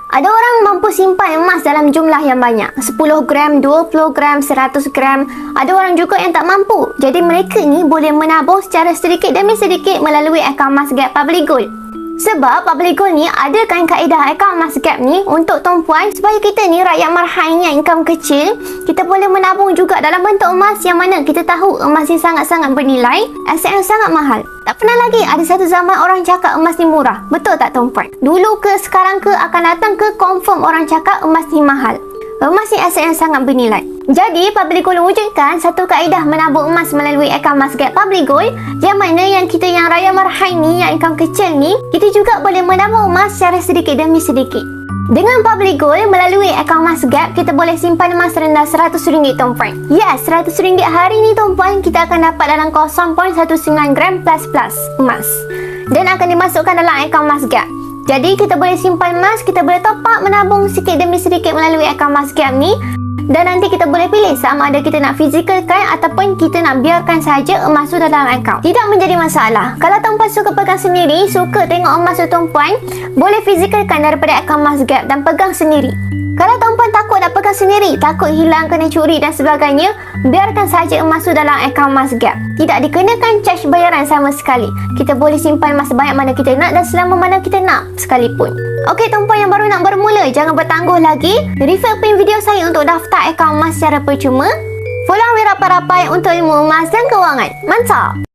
Ada orang mampu simpan emas dalam jumlah yang banyak, 10 gram, 20 gram, 100 gram. Ada orang juga yang tak mampu. Jadi mereka ni boleh menabung secara sedikit demi sedikit melalui akaun Emas Gap Public Gold. Sebab Public Gold ni adakan kaedah akaun Emas Gap ni untuk tuan-puan supaya kita ni rakyat marhain yang income kecil, kita boleh menabung juga dalam bentuk emas yang mana kita tahu emas ni sangat-sangat bernilai, aset yang sangat mahal. Tak pernah lagi ada satu zaman orang cakap emas ni murah. Betul tak tuan-puan? Dulu ke sekarang ke akan datang ke confirm orang cakap emas ni mahal. Emas ni aset yang sangat bernilai. Jadi, Public Gold wujudkan satu kaedah menabung emas melalui akaun Emas Gap Public Gold yang mana yang kita yang raya marhain ni, yang income kecil ni, kita juga boleh menabung emas secara sedikit demi sedikit. Dengan Public Gold melalui akaun Emas Gap, kita boleh simpan emas rendah RM100 tuan-puan. Yes, RM100 hari ni tuan-puan, kita akan dapat dalam 0.19 gram plus emas. Dan akan dimasukkan dalam akaun Emas Gap. Jadi, kita boleh simpan emas, kita boleh top up menabung sedikit demi sedikit melalui akaun Emas Gap ni. Dan nanti kita boleh pilih sama ada kita nak fizicalkan ataupun kita nak biarkan saja emas tu dalam akaun. Tidak menjadi masalah. Kalau tuan-puan suka pegang sendiri, suka tengok emas tu tuan-puan, boleh fizicalkan daripada akaun Emas Gap dan pegang sendiri. Kalau tuan-puan takut nak pegang sendiri, takut hilang, kena curi dan sebagainya, biarkan saja emas tu dalam akaun Emas Gap. Tidak dikenakan charge bayaran sama sekali. Kita boleh simpan emas sebanyak mana kita nak dan selama mana kita nak sekalipun. Okey tuan-puan yang baru nak bermula, jangan bertangguh lagi. Refer pin video saya untuk daftar akaun emas secara percuma. Follow rapai-rapai untuk ilmu emas dan kewangan. Mantap!